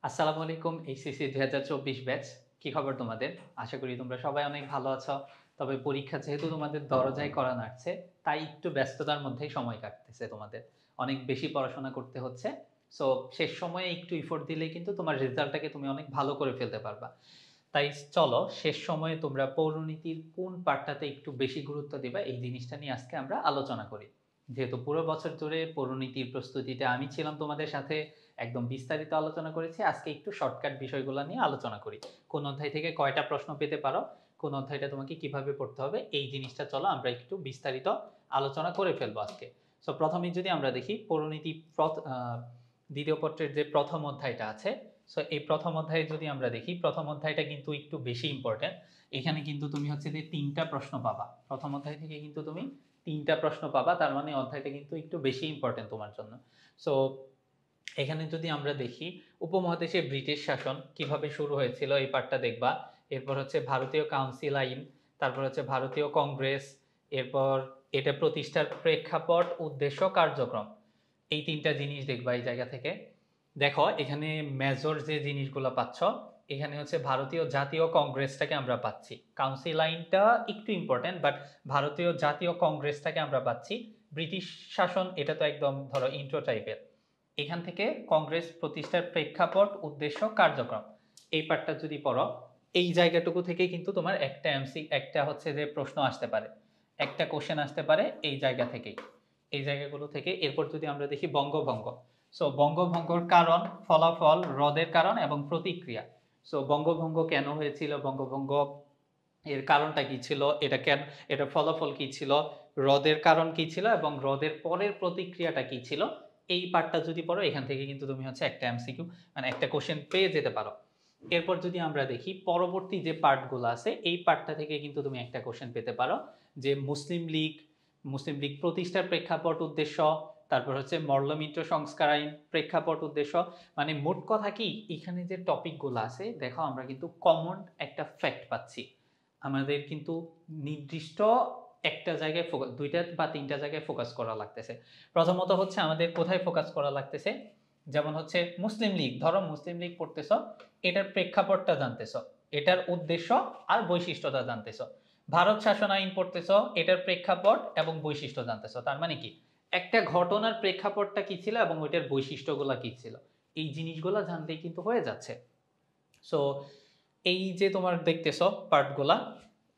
আসসালামু আলাইকুম HSC ২০২৪ batch. কি খবর তোমাদের? আশা করি তোমরা সবাই অনেক ভালো আছো। তবে পরীক্ষা যেহেতু তোমাদের দরজায় করা নাড়ছে, তাই একটু ব্যস্ততার মধ্যেই সময় কাটতেছে তোমাদের। অনেক বেশি পড়াশোনা করতে হচ্ছে। সো শেষ সময়ে একটু এফোর্ট দিলেই কিন্তু তোমার রেজাল্টটাকে তুমি অনেক ভালো করে ফেলতে পারবা। তাই চলো শেষ সময়ে তোমরা পৌরনীতির কোন পার্টটাতে একটু বেশি গুরুত্ব দিবা এই জিনিসটা নিয়ে আজকে আমরা আলোচনা করি। যেহেতু পুরো বছর ধরে পৌরনীতির প্রস্তুতিতে আমি ছিলাম তোমাদের সাথে, একদম বিস্তারিত আলোচনা করেছি। আজকে একটু শর্টকাট বিষয়গুলো নিয়ে আলোচনা করি। কোন অধ্যায় থেকে কয়টা প্রশ্ন পেতে পারো, কোন অধ্যায়টা তোমাকে কিভাবে পড়তে হবে, এই জিনিসটা চলো আমরা একটু বিস্তারিত আলোচনা করে ফেলবো আজকে। সো প্রথমেই যদি আমরা দেখি পৌরনীতি দ্বিতীয় পত্রের যে প্রথম অধ্যায়টা আছে, সো এই প্রথম অধ্যায়ে যদি আমরা দেখি, প্রথম অধ্যায়টা কিন্তু একটু বেশি ইম্পর্টেন্ট। এখানে কিন্তু তুমি হচ্ছে যে ৩টা প্রশ্ন পাবা। প্রথম অধ্যায় থেকে কিন্তু তুমি ৩টা প্রশ্ন পাবা, তার মানে অধ্যায়টা কিন্তু একটু বেশি ইম্পর্টেন্ট তোমার জন্য। সো এখানে যদি আমরা দেখি উপমহাদেশে ব্রিটিশ শাসন কিভাবে শুরু হয়েছিল এই পার্টটা দেখবা। এরপর হচ্ছে ভারতীয় কাউন্সিল আইন, তারপর হচ্ছে ভারতীয় কংগ্রেস, এরপর এটা প্রতিষ্ঠার প্রেক্ষাপট, উদ্দেশ্য, কার্যক্রম। এই ৩টা জিনিস দেখবা এই জায়গা থেকে। দেখো এখানে মেজর যে জিনিসগুলো পাচ্ছ, এখানে হচ্ছে ভারতীয় জাতীয় কংগ্রেসটাকে আমরা পাচ্ছি। কাউন্সিল আইনটা একটু ইম্পর্টেন্ট, বাট ভারতীয় জাতীয় কংগ্রেসটাকে আমরা পাচ্ছি। ব্রিটিশ শাসন এটা তো একদম ধরো ইন্ট্রো টাইপের। এখান থেকে কংগ্রেস প্রতিষ্ঠার প্রেক্ষাপট, উদ্দেশ্য, কার্যক্রম, এই পার্টটা যদি পড়ো, এই জায়গাটুকু থেকে কিন্তু তোমার একটা হচ্ছে যে প্রশ্ন আসতে পারে, একটা কোশ্চেন আসতে পারে এই জায়গা থেকেই, এই জায়গাগুলো থেকে। এরপর যদি আমরা দেখি বঙ্গভঙ্গ, সো বঙ্গভঙ্গর কারণ, ফলাফল, হ্রদের কারণ এবং প্রতিক্রিয়া। সো বঙ্গভঙ্গ কেন হয়েছিল, বঙ্গভঙ্গ এর কারণটা কি ছিল, এটা কেন, এটার ফলাফল কি ছিল, হ্রদের কারণ কি ছিল এবং হ্রদের পরের প্রতিক্রিয়াটা কি ছিল, এই পার্টটা যদি পড়ো এখান থেকে কিন্তু তুমি হচ্ছে একটা এমসিকিউ মানে একটা কোশ্চেন পেয়ে যেতে পারো। এরপর যদি আমরা দেখি পরবর্তী যে পার্টগুলো আছে, এই পার্টটা থেকে কিন্তু তুমি একটা কোশ্চেন পেতে পারো যে মুসলিম লীগ প্রতিষ্ঠার প্রেক্ষাপট, উদ্দেশ্য, তারপর হচ্ছে মল্লমিত্র সংস্কার আইন, প্রেক্ষাপট, উদ্দেশ্য। মানে মোট কথা কি, এখানে যে টপিকগুলো আছে দেখো আমরা কিন্তু কমন একটা ফ্যাক্ট পাচ্ছি। আমাদের কিন্তু নির্দিষ্ট একটা জায়গায় ফোকাস, দুইটা বা তিনটা জায়গায় ফোকাস করা লাগতেছে। প্রথমত হচ্ছে আমাদের কোথায় ফোকাস করা লাগতেছে, যেমন হচ্ছে মুসলিম লীগ, ধরো মুসলিম লীগ পড়তেছ, এটার প্রেক্ষাপটটা জানতেছ, এটার উদ্দেশ্য আর বৈশিষ্ট্যটা জানতেছ। ভারত শাসন আইন পড়তেছ, এটার প্রেক্ষাপট এবং বৈশিষ্ট্য জানতেছ। তার মানে কি, একটা ঘটনার প্রেক্ষাপটটা কি ছিল এবং ওইটার বৈশিষ্ট্যগুলা কি ছিল, এই জিনিসগুলা জানলেই কিন্তু হয়ে যাচ্ছে। সো এই যে তোমার দেখতেছো পার্টগুলা,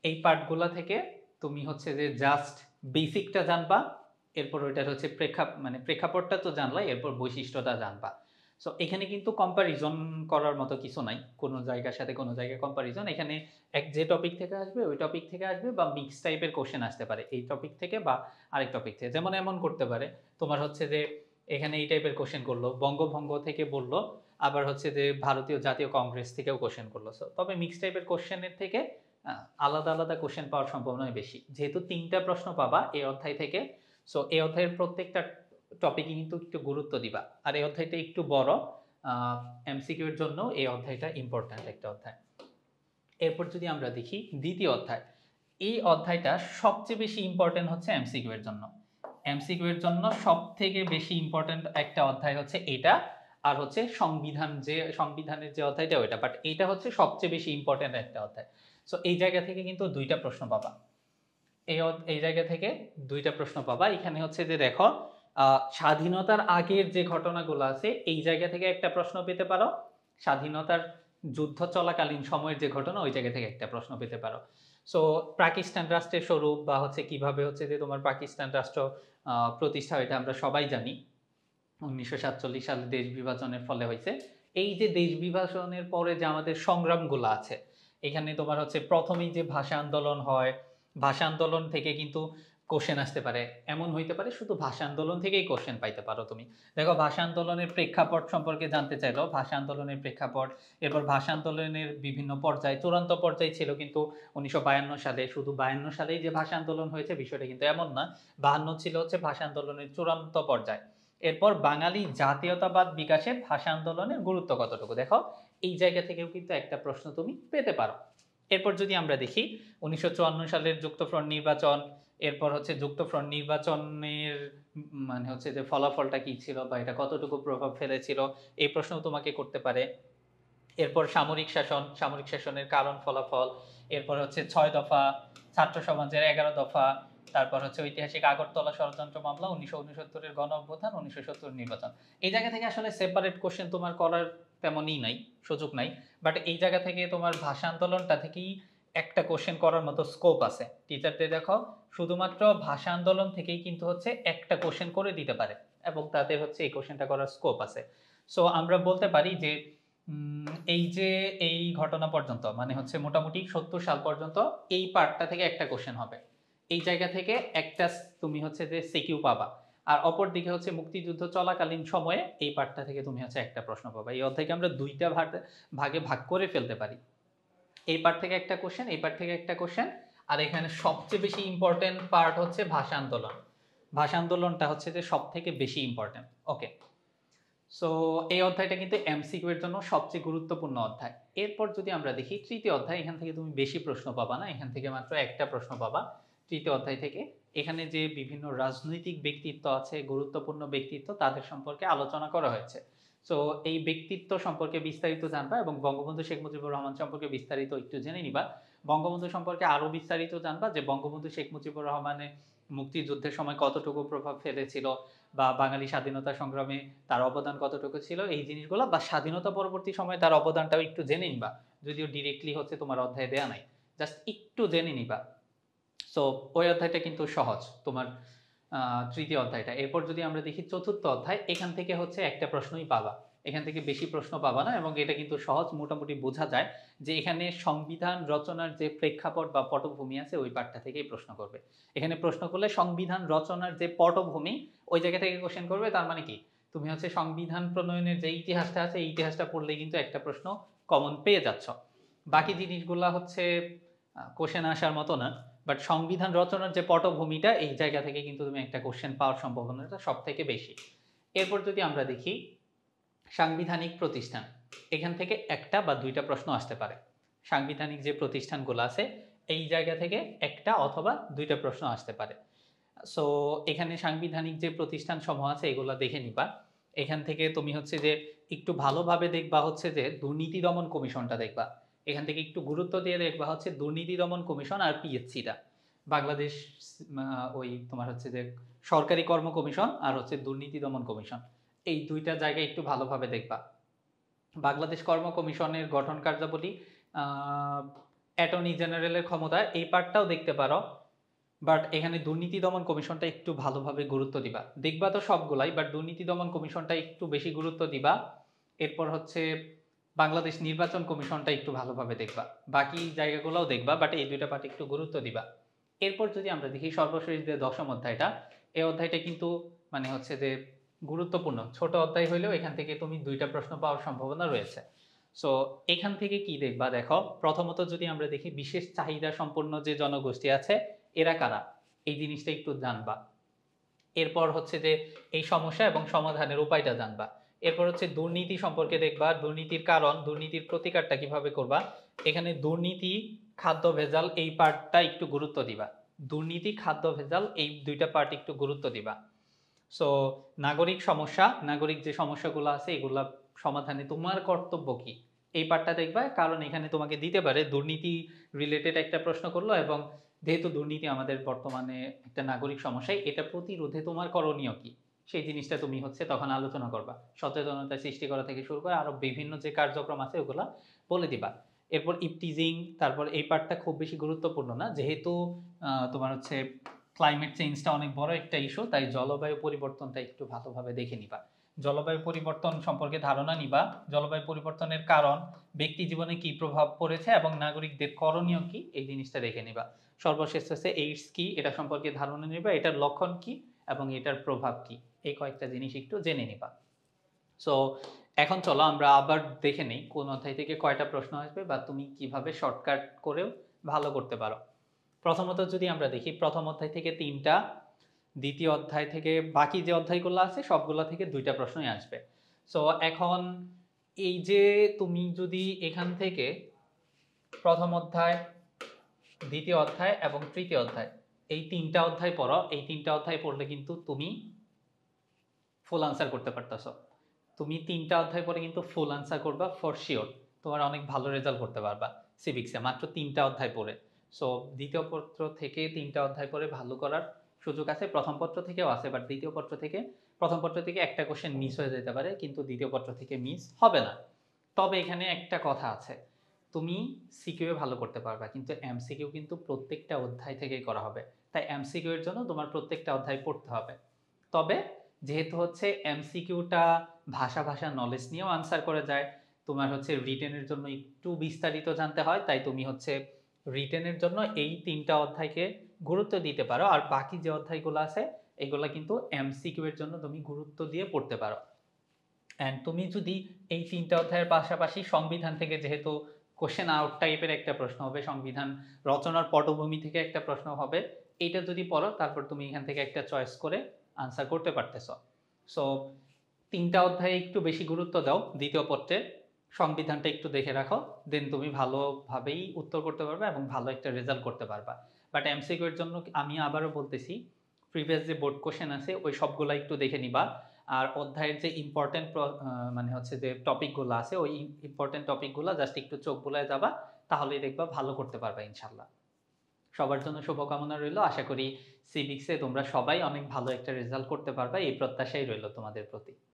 এই পার্টগুলা থেকে তুমি হচ্ছে যে জাস্ট বেসিকটা জানবা। এরপর ওইটার হচ্ছে প্রেক্ষাপটটা তো জানলা, এরপর বৈশিষ্ট্যটা জানবা। সো এখানে কিন্তু কম্পারিজন করার মতো কিছু নাই, কোনো জায়গার সাথে কোনো জায়গায় কম্পারিজন। এখানে যে টপিক থেকে আসবে ওই টপিক থেকে আসবে, বা মিক্স টাইপের কোশ্চেন আসতে পারে এই টপিক থেকে বা আরেক টপিক থেকে। যেমন এমন করতে পারে তোমার হচ্ছে যে এখানে এই টাইপের কোশ্চেন করলো, বঙ্গভঙ্গ থেকে বললো, আবার হচ্ছে যে ভারতীয় জাতীয় কংগ্রেস থেকেও কোশ্চেন করলো। তবে মিক্স টাইপের কোশ্চেনের থেকে আলাদা আলাদা কোশ্চেন পাওয়ার সম্ভাবনা বেশি, যেহেতু 3টা প্রশ্ন পাবা এই অধ্যায় থেকে। সো এই অধ্যায়ের প্রত্যেকটা টপিকে কিন্তু একটু গুরুত্ব দিবা। আর এই অধ্যায়টা একটু বড়, এমসিকিউ এর জন্য এই অধ্যায়টা ইম্পর্ট্যান্ট একটা অধ্যায়। এরপর যদি আমরা দেখি দ্বিতীয় অধ্যায়, এই অধ্যায়টা সবচেয়ে বেশি ইম্পর্টেন্ট হচ্ছে এমসিকিউ এর জন্য। এমসিকিউ এর জন্য সব থেকে বেশি ইম্পর্টেন্ট একটা অধ্যায় হচ্ছে এটা, আর হচ্ছে সংবিধানের যে অধ্যায়টা ওইটা, বাট এটা হচ্ছে সবচেয়ে বেশি ইম্পর্টেন্ট একটা অধ্যায়। সো এই জায়গা থেকে কিন্তু 2টা প্রশ্ন পাবা, এই জায়গা থেকে 2টা প্রশ্ন পাবা। এখানে হচ্ছে যে দেখো স্বাধীনতার আগের যে ঘটনাগুলো আছে এই জায়গা থেকে একটা প্রশ্ন পেতে পারো, স্বাধীনতার যুদ্ধ চলাকালীন সময়ের যে ঘটনা ওই জায়গা থেকে একটা প্রশ্ন পেতে পারো। সো পাকিস্তান রাষ্ট্রের স্বরূপ বা হচ্ছে কিভাবে হচ্ছে যে তোমার পাকিস্তান রাষ্ট্র প্রতিষ্ঠা, এটা আমরা সবাই জানি 1947 সালে দেশ বিভাজনের ফলে হয়েছে। এই যে দেশ বিভাজনের পরে যে আমাদের সংগ্রামগুলো আছে, এখানে তোমার হচ্ছে প্রথমেই যে ভাষা আন্দোলন হয়, ভাষা আন্দোলন থেকে কিন্তু কোশ্চেন আসতে পারে। এমন হইতে পারে শুধু ভাষা আন্দোলন থেকেই কোশ্চেন পাইতে পারো তুমি। দেখো ভাষা আন্দোলনের প্রেক্ষাপট সম্পর্কে জানতে চাইলো, ভাষা আন্দোলনের প্রেক্ষাপট, এরপর ভাষা আন্দোলনের বিভিন্ন পর্যায়, চূড়ান্ত পর্যায় ছিল কিন্তু 1952 সালে, শুধু 52 সালেই যে ভাষা আন্দোলন হয়েছে বিষয়টা কিন্তু এমন না, 52 ছিল হচ্ছে ভাষা আন্দোলনের চূড়ান্ত পর্যায়। এরপর বাঙালি জাতীয়তাবাদ বিকাশে ভাষা আন্দোলনের গুরুত্ব কতটুকু, দেখো এই জায়গা থেকেও কিন্তু একটা প্রশ্ন তুমি পেতে পারো। এরপর যদি আমরা দেখি 1954 সালের যুক্তফ্রন্ট নির্বাচন, এরপর হচ্ছে যুক্তফ্রন্ট নির্বাচনের মানে হচ্ছে যে ফলাফলটা কি ছিল বা এটা কতটুকু প্রভাব ফেলেছিল, এই প্রশ্ন তোমাকে করতে পারে। এরপর সামরিক শাসন, সামরিক শাসনের কারণ ফলাফল, এরপর হচ্ছে 6 দফা, ছাত্র সমাজের 11 দফা, তারপর হচ্ছে ঐতিহাসিক আগরতলা ষড়যন্ত্র মামলা, 1969 এর গণ অভ্যুত্থান, 1970 নির্বাচন। এই জায়গা থেকে আসলে সেপারেট কোশ্চেন তোমার করার তেমনই নাই, সুযোগ নাই। বাট এই জায়গা থেকে তোমার ভাষা আন্দোলনটা থেকেই একটা কোশ্চেন করার মতো স্কোপ আছে। টিচারদের দেখো শুধুমাত্র ভাষা আন্দোলন থেকেই কিন্তু হচ্ছে একটা কোশ্চেন করে দিতে পারে এবং তাদের হচ্ছে এই কোশ্চেনটা করার স্কোপ আছে। সো আমরা বলতে পারি যে এই যে এই ঘটনা পর্যন্ত মানে হচ্ছে মোটামুটি 70 সাল পর্যন্ত এই পার্টটা থেকে একটা কোশ্চেন হবে, এই জায়গা থেকে একটা তুমি হচ্ছে যে সিকিউ পাবা। আর অপর দিকে হচ্ছে মুক্তিযুদ্ধ চলাকালীন সময়ে এই পার্টটা থেকে তুমি হচ্ছে একটা প্রশ্ন পাবা। এই অধ্যায়কে আমরা দুইটা ভাগে ভাগ করে ফেলতে পারি। এই পার্ট থেকে একটা কোশ্চেন, এই পার্ট থেকে একটা কোশ্চেন। আর এখানে সবচেয়ে বেশি ইম্পর্টেন্ট পার্ট হচ্ছে ভাষা আন্দোলন। ভাষা আন্দোলনটা হচ্ছে যে সব থেকে বেশি ইম্পর্টেন্ট। ওকে, সো এই অধ্যায়টা কিন্তু এমসিকিউ এর জন্য সবচেয়ে গুরুত্বপূর্ণ অধ্যায়। এরপর যদি আমরা দেখি তৃতীয় অধ্যায়, এখান থেকে তুমি বেশি প্রশ্ন পাবা না, এখান থেকে মাত্র একটা প্রশ্ন পাবা তৃতীয় অধ্যায় থেকে। এখানে যে বিভিন্ন রাজনৈতিক ব্যক্তিত্ব আছে, গুরুত্বপূর্ণ ব্যক্তিত্ব, তাদের সম্পর্কে আলোচনা করা হয়েছে। সো এই ব্যক্তিত্ব সম্পর্কে বিস্তারিত জানবা এবং বঙ্গবন্ধু শেখ মুজিবুর রহমান সম্পর্কে বিস্তারিত একটু জেনে নিবা। বঙ্গবন্ধু সম্পর্কে আরো বিস্তারিত জানবা যে বঙ্গবন্ধু শেখ মুজিবুর রহমানের মুক্তিযুদ্ধের সময় কতটুকু প্রভাব ফেলেছিল বা বাঙালি স্বাধীনতা সংগ্রামে তার অবদান কতটুকু ছিল, এই জিনিসগুলো বা স্বাধীনতা পরবর্তী সময়ে তার অবদানটাও একটু জেনে নিবা। যদিও ডিরেক্টলি হচ্ছে তোমার অধ্যায়ে দেয়া নাই, জাস্ট একটু জেনে নিবা। সো ওই অধ্যায়টা কিন্তু সহজ তোমার তৃতীয় অধ্যায়টা। এরপর যদি আমরা দেখি চতুর্থ অধ্যায়, এখান থেকে হচ্ছে একটা প্রশ্নই পাবা, এখান থেকে বেশি প্রশ্ন পাবা না এবং এটা কিন্তু সহজ, মোটামুটি বোঝা যায় যে এখানে সংবিধান রচনার যে প্রেক্ষাপট বা পটভূমি আছে ওই পার্টটা থেকেই প্রশ্ন করবে। এখানে প্রশ্ন করলে সংবিধান রচনার যে পটভূমি ওই জায়গা থেকে কোশ্চেন করবে। তার মানে কি, তুমি হচ্ছে সংবিধান প্রণয়নের যে ইতিহাসটা আছে এই ইতিহাসটা পড়লে কিন্তু একটা প্রশ্ন কমন পেয়ে যাচ্ছ। বাকি জিনিসগুলা হচ্ছে কোশ্চেন আসার মতো না, বাট সংবিধান রচনার যে পটভূমিটা এই জায়গা থেকে কিন্তু তুমি একটা কোশ্চেন পাওয়ার সম্ভাবনাটা সব থেকে বেশি। এরপর যদি আমরা দেখি সাংবিধানিক প্রতিষ্ঠান, এখান থেকে একটা বা দুইটা প্রশ্ন আসতে পারে। সাংবিধানিক যে প্রতিষ্ঠানগুলো আছে এই জায়গা থেকে একটা অথবা দুইটা প্রশ্ন আসতে পারে। সো এখানে সাংবিধানিক যে প্রতিষ্ঠান সমূহ আছে এগুলো দেখে নিবা। এখান থেকে তুমি হচ্ছে যে একটু ভালোভাবে দেখবা হচ্ছে যে দুর্নীতি দমন কমিশনটা দেখবা। এখান থেকে একটু গুরুত্ব দিয়ে দেখবা হচ্ছে দুর্নীতি দমন কমিশন আর পিএসসিটা, বাংলাদেশ ওই তোমার হচ্ছে যে সরকারি কর্ম কমিশন আর হচ্ছে দুর্নীতি দমন কমিশন, এই দুইটা জায়গায় একটু ভালোভাবে দেখবা। বাংলাদেশ কর্ম কমিশনের গঠন কার্যাবলী, অ্যাটর্নি জেনারেলের ক্ষমতা, এই পার্টটাও দেখতে পারো। বাট এখানে দুর্নীতি দমন কমিশনটা একটু ভালোভাবে গুরুত্ব দিবা। দেখবা তো সবগুলাই, বাট দুর্নীতি দমন কমিশনটা একটু বেশি গুরুত্ব দিবা। এরপর হচ্ছে বাংলাদেশ নির্বাচন কমিশনটা একটু ভালোভাবে দেখবা, বাকি জায়গাগুলোও দেখবা, বাট এই দুইটা পার্ট একটু গুরুত্ব দিবা। এরপর যদি আমরা দেখি সর্বশেষ যে দশম অধ্যায়টা, এই অধ্যায়টা কিন্তু মানে হচ্ছে যে গুরুত্বপূর্ণ, ছোট অধ্যায় হইলেও এখান থেকে তুমি দুইটা প্রশ্ন পাওয়ার সম্ভাবনা রয়েছে। সো এখান থেকে কি দেখবা, দেখো প্রথমত যদি আমরা দেখি বিশেষ চাহিদা সম্পন্ন যে জনগোষ্ঠী আছে এরা কারা, এই জিনিসটা একটু জানবা। এরপর হচ্ছে যে এই সমস্যা এবং সমাধানের উপায়টা জানবা। এরপর হচ্ছে দুর্নীতি সম্পর্কে দেখবা, দুর্নীতির কারণ, দুর্নীতির প্রতিকারটা কিভাবে করবা। এখানে দুর্নীতি, খাদ্য ভেজাল এই পার্টটা একটু গুরুত্ব দিবা। দুর্নীতি, খাদ্য ভেজাল এই দুইটা পার্ট একটু গুরুত্ব দিবা। সো নাগরিক সমস্যা, নাগরিক যে সমস্যাগুলো আছে এগুলা সমাধানে তোমার কর্তব্য কি, এই পার্টটা দেখবা। কারণ এখানে তোমাকে দিতে পারে দুর্নীতি রিলেটেড একটা প্রশ্ন করলো এবং যেহেতু দুর্নীতি আমাদের বর্তমানে একটা নাগরিক সমস্যা, এটা প্রতিরোধে তোমার করণীয় কি সেই জিনিসটা তুমি হচ্ছে তখন আলোচনা করবা। সচেতনতা সৃষ্টি করা থেকে শুরু করে আরো বিভিন্ন যে কার্যক্রম আছে ওগুলা বলে দিবা। এরপর ইপটিজিং, তারপর এই পার্টটা খুব বেশি গুরুত্বপূর্ণ না, যেহেতু তোমার হচ্ছে ক্লাইমেট চেঞ্জটা অনেক বড় একটা ইস্যু, তাই জলবায়ু পরিবর্তনটা একটু ভালোভাবে দেখে নিবা। জলবায়ু পরিবর্তন সম্পর্কে ধারণা নিবা, জলবায়ু পরিবর্তনের কারণ, ব্যক্তি জীবনে কি প্রভাব পড়েছে এবং নাগরিকদের করণীয় কি এই জিনিসটা দেখে নিবা। সর্বশেষ হচ্ছে এইডস কি, এটা সম্পর্কে ধারণা নিবা, এটার লক্ষণ কি এবং এটার প্রভাব কি, এই কয়েকটা জিনিস একটু জেনে নিবা। সো এখন চলো আমরা আবার দেখে নেই কোন অধ্যায় থেকে কয়টা প্রশ্ন আসবে বা তুমি কিভাবে শর্টকাট করেও ভালো করতে পারো। প্রথমত যদি আমরা দেখি প্রথম অধ্যায় থেকে 3টা, দ্বিতীয় অধ্যায় থেকে বাকি যে অধ্যায়গুলো আছে সবগুলো থেকে 2টা প্রশ্নই আসবে। সো এখন এই যে তুমি যদি এখান থেকে প্রথম অধ্যায়, দ্বিতীয় অধ্যায় এবং তৃতীয় অধ্যায় এই 3টা অধ্যায় পড়ো, এই 3টা অধ্যায় পড়লে কিন্তু তুমি ফুল আনসার করতে পারতেছো। তুমি 3টা অধ্যায় পরে কিন্তু ফুল আনসার করবা ফর শিওর। তোমার অনেক ভালো রেজাল্ট করতে পারবা সিভিক্সে মাত্র 3টা অধ্যায় পড়ে। সো দ্বিতীয় পত্র থেকে 3টা অধ্যায় পড়ে ভালো করার সুযোগ আছে, প্রথম পত্র থেকেও আছে, বাট দ্বিতীয় পত্র থেকে, প্রথম পত্র থেকে একটা কোশ্চেন মিস হয়ে যেতে পারে, কিন্তু দ্বিতীয় পত্র থেকে মিস হবে না। তবে এখানে একটা কথা আছে, তুমি সিকিউ ভালো করতে পারবা, কিন্তু এমসিকিউ কিন্তু প্রত্যেকটা অধ্যায় থেকেই করা হবে। তাই এমসিকিউ এর জন্য তোমার প্রত্যেকটা অধ্যায় পড়তে হবে। তবে যেহেতু হচ্ছে এমসিকিউটা ভাষা ভাষা নলেজ নিয়েও আনসার করে যায়, তোমার হচ্ছে রিটেনের জন্য একটু বিস্তারিত জানতে হয়, তাই তুমি হচ্ছে রিটেনের জন্য এই 3টা অধ্যায়কে গুরুত্ব দিতে পারো, আর বাকি যে অধ্যায়গুলো আছে এগুলা কিন্তু এমসিকিউ এর জন্য তুমি গুরুত্ব দিয়ে পড়তে পারো। অ্যান্ড তুমি যদি এই 3টা অধ্যায়ের পাশাপাশি সংবিধান থেকে, যেহেতু কোশ্চেন আউট টাইপের একটা প্রশ্ন হবে, সংবিধান রচনার পটভূমি থেকে একটা প্রশ্ন হবে, এইটা যদি পড়ো তারপর তুমি এখান থেকে একটা চয়েস করে আনসার করতে পারতেছো। সো 3টা অধ্যায়ে একটু বেশি গুরুত্ব দাও, দ্বিতীয় পত্রে সংবিধানটা একটু দেখে রাখো, দেন তুমি ভালোভাবেই উত্তর করতে পারবে এবং ভালো একটা রেজাল্ট করতে পারবা। বাট এমসিকিউ এর জন্য আমি আবারও বলতেছি, প্রিভিয়াস যে বোর্ড কোশ্চেন আছে ওই সবগুলা একটু দেখে নিবা। আর অধ্যায়ের যে ইম্পর্টেন্ট মানে হচ্ছে যে টপিকগুলো আছে ওই ইম্পর্টেন্ট টপিকগুলো জাস্ট একটু চোখ বুলায় যাবা, তাহলেই দেখবা ভালো করতে পারবা ইনশাল্লাহ। সবার জন্য শুভকামনা রইল, আশা করি সিভিক্সে তোমরা সবাই অনেক ভালো একটা রেজাল্ট করতে পারবা, এই প্রত্যাশাই রইল তোমাদের প্রতি।